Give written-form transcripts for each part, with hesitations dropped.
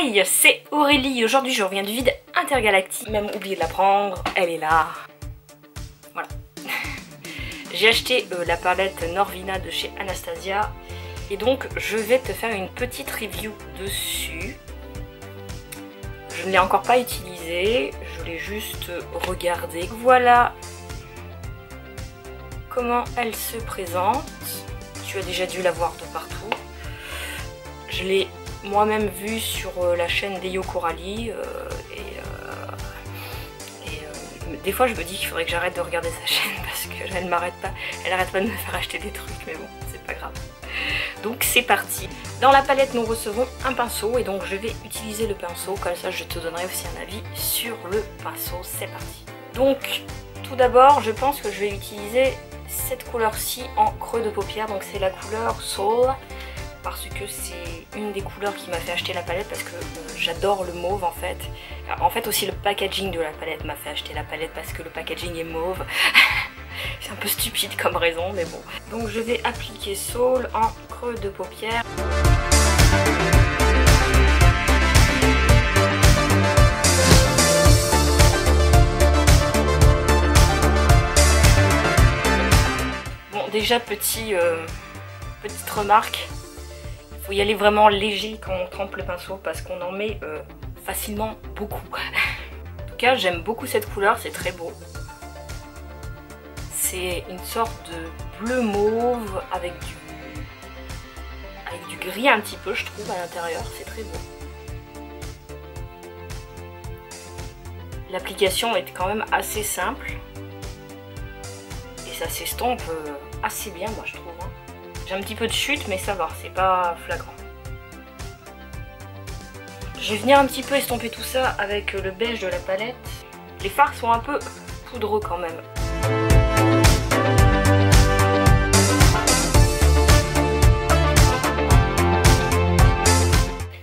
Hi, c'est Aurélie. Aujourd'hui je reviens du vide intergalactique. Même oublié de la prendre, elle est là. Voilà. J'ai acheté la palette Norvina de chez Anastasia. Et donc je vais te faire une petite review dessus. Je ne l'ai encore pas utilisée, je l'ai juste regardée. Voilà comment elle se présente. Tu as déjà dû la voir de partout. Je l'ai moi-même vue sur la chaîne d'Eyo Coralie des fois je me dis qu'il faudrait que j'arrête de regarder sa chaîne parce qu'elle m'arrête pas, elle arrête pas de me faire acheter des trucs, mais bon, c'est pas grave. Donc c'est parti. Dans la palette nous recevons un pinceau et donc je vais utiliser le pinceau, comme ça je te donnerai aussi un avis sur le pinceau. C'est parti. Donc tout d'abord je pense que je vais utiliser cette couleur-ci en creux de paupière, donc c'est la couleur Soul, parce que c'est une des couleurs qui m'a fait acheter la palette parce que j'adore le mauve en fait. En fait aussi le packaging de la palette m'a fait acheter la palette parce que le packaging est mauve. C'est un peu stupide comme raison mais bon. Donc je vais appliquer Soul en creux de paupière. Bon déjà petite remarque. Il faut y aller vraiment léger quand on trempe le pinceau parce qu'on en met facilement beaucoup. En tout cas j'aime beaucoup cette couleur, c'est très beau. C'est une sorte de bleu mauve avec du gris un petit peu je trouve à l'intérieur, c'est très beau. L'application est quand même assez simple et ça s'estompe assez bien moi je trouve. J'ai un petit peu de chute mais ça va, c'est pas flagrant. Je vais venir un petit peu estomper tout ça avec le beige de la palette. Les fards sont un peu poudreux quand même.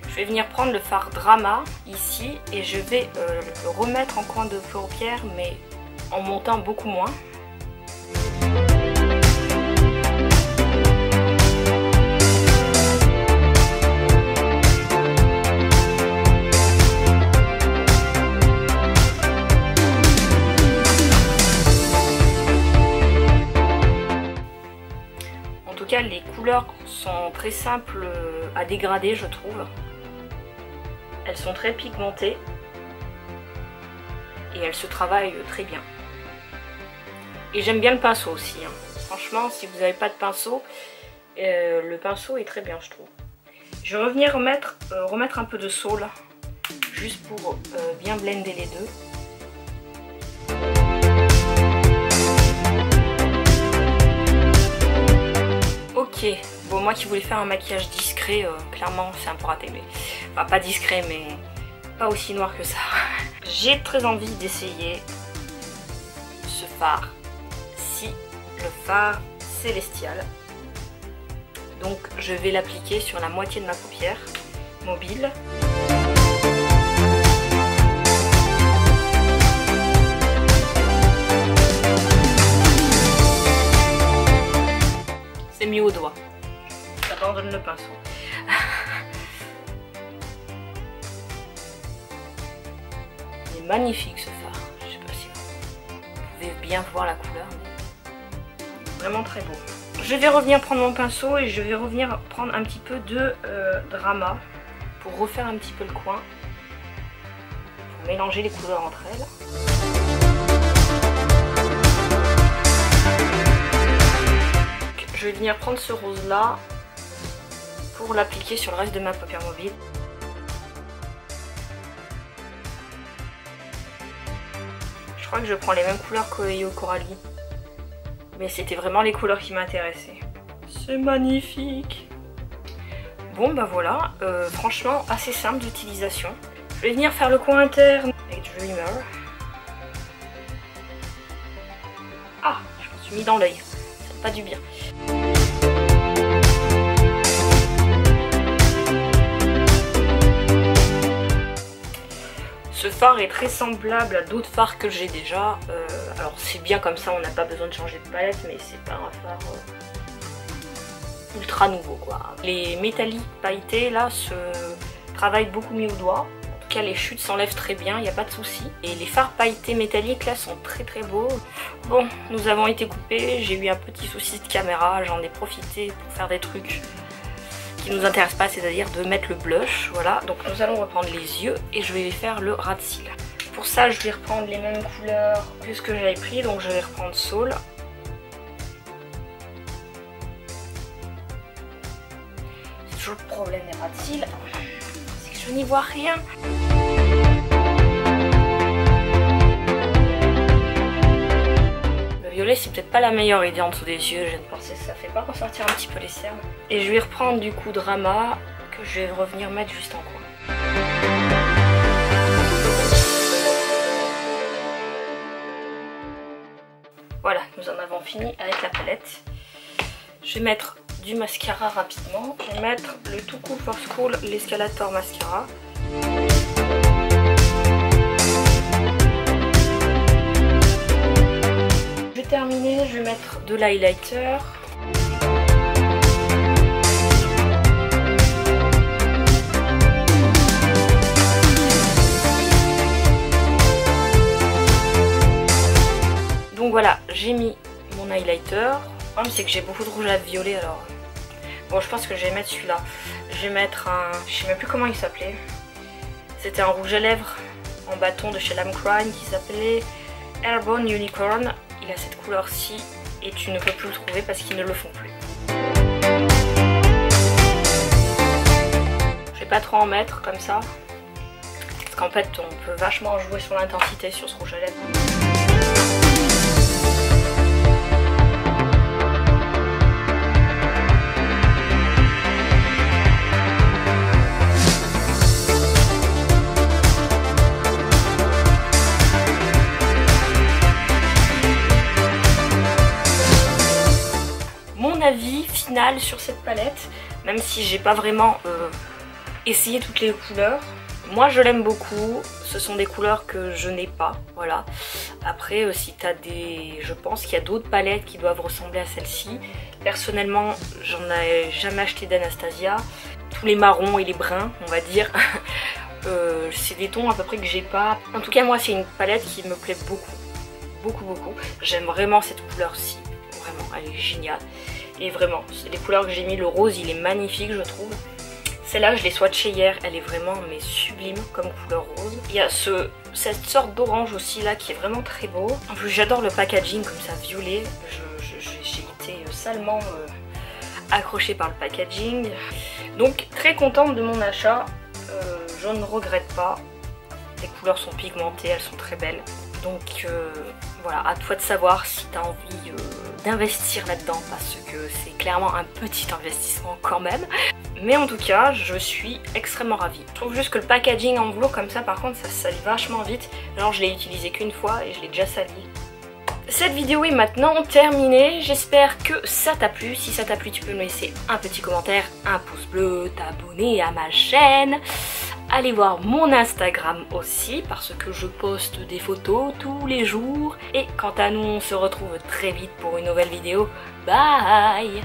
Je vais venir prendre le fard Drama ici et je vais le remettre en coin de paupière mais en montant beaucoup moins. Les couleurs sont très simples à dégrader je trouve. Elles sont très pigmentées et elles se travaillent très bien. Et j'aime bien le pinceau aussi. Hein. Franchement si vous n'avez pas de pinceau, le pinceau est très bien je trouve. Je vais revenir remettre un peu de Soul juste pour bien blender les deux. Ok, bon moi qui voulais faire un maquillage discret, clairement c'est un peu raté, mais enfin pas discret mais pas aussi noir que ça. J'ai très envie d'essayer ce fard-ci, le fard Célestial. Donc je vais l'appliquer sur la moitié de ma paupière mobile. C'est mis au doigt. J'abandonne le pinceau. Il est magnifique ce fard. Je sais pas si vous pouvez bien voir la couleur. Mais vraiment très beau. Je vais revenir prendre mon pinceau et je vais revenir prendre un petit peu de Drama pour refaire un petit peu le coin. Pour mélanger les couleurs entre elles. Je vais venir prendre ce rose là pour l'appliquer sur le reste de ma paupière mobile. Je crois que je prends les mêmes couleurs qu'Eyo Coralie. Mais c'était vraiment les couleurs qui m'intéressaient. C'est magnifique. Bon bah voilà, franchement assez simple d'utilisation. Je vais venir faire le coin interne avec Dreamer. Ah, je m'en suis mis dans l'œil. Ça fait pas du bien. Ce fard est très semblable à d'autres fards que j'ai déjà. Alors c'est bien comme ça, on n'a pas besoin de changer de palette, mais c'est pas un fard ultra nouveau quoi. Les métalliques pailletés là se travaille beaucoup mieux au doigt. En tout cas les chutes s'enlèvent très bien, il n'y a pas de souci. Et les fards pailletés métalliques là sont très très beaux. Bon, nous avons été coupés, j'ai eu un petit souci de caméra, j'en ai profité pour faire des trucs qui nous intéressent pas, c'est-à-dire de mettre le blush. Voilà, donc nous allons reprendre les yeux et je vais faire le ras de cils. Pour ça je vais reprendre les mêmes couleurs que ce que j'avais pris, donc je vais reprendre Soul. C'est toujours le problème des ras de cils, c'est que je n'y vois rien. Le violet c'est peut-être pas la meilleure idée en dessous des yeux, je viens de penser, ça fait pas ressortir un petit peu les cernes. Et je vais reprendre du coup Drama que je vais revenir mettre juste en coin. Voilà, nous en avons fini avec la palette. Je vais mettre du mascara rapidement. Je vais mettre le Too Cool for School, l'Escalator Mascara. Je vais terminer, je vais mettre de l'highlighter. Donc voilà, j'ai mis mon highlighter. Le problème c'est que j'ai beaucoup de rouge à violet alors. Bon, je pense que je vais mettre celui-là. Je vais mettre un... je sais même plus comment il s'appelait. C'était un rouge à lèvres en bâton de chez Lame Crime qui s'appelait Airborne Unicorn. Il a cette couleur-ci et tu ne peux plus le trouver parce qu'ils ne le font plus. Je vais pas trop en mettre comme ça. Parce qu'en fait on peut vachement jouer sur l'intensité sur ce rouge à lèvres. Avis final sur cette palette, même si j'ai pas vraiment essayé toutes les couleurs. Moi je l'aime beaucoup, ce sont des couleurs que je n'ai pas, voilà. Après si t'as des... je pense qu'il y a d'autres palettes qui doivent ressembler à celle-ci. Personnellement j'en ai jamais acheté d'Anastasia. Tous les marrons et les bruns on va dire. C'est des tons à peu près que j'ai pas. En tout cas moi c'est une palette qui me plaît beaucoup. Beaucoup. J'aime vraiment cette couleur-ci, vraiment elle est géniale. Et vraiment, c'est les couleurs que j'ai mis, le rose il est magnifique je trouve. Celle-là je l'ai swatchée hier, elle est vraiment mais sublime comme couleur rose. Il y a cette sorte d'orange aussi là qui est vraiment très beau. En plus j'adore le packaging comme ça violet. J'ai été salement accrochée par le packaging. Donc très contente de mon achat, je ne regrette pas. Les couleurs sont pigmentées, elles sont très belles. Donc voilà, à toi de savoir si tu as envie d'investir là-dedans parce que c'est clairement un petit investissement quand même. Mais en tout cas, je suis extrêmement ravie. Je trouve juste que le packaging en velours comme ça, par contre, ça se salit vachement vite. Genre, je l'ai utilisé qu'une fois et je l'ai déjà sali. Cette vidéo est maintenant terminée. J'espère que ça t'a plu. Si ça t'a plu, tu peux me laisser un petit commentaire, un pouce bleu, t'abonner à ma chaîne. Allez voir mon Instagram aussi parce que je poste des photos tous les jours. Et quant à nous, on se retrouve très vite pour une nouvelle vidéo. Bye!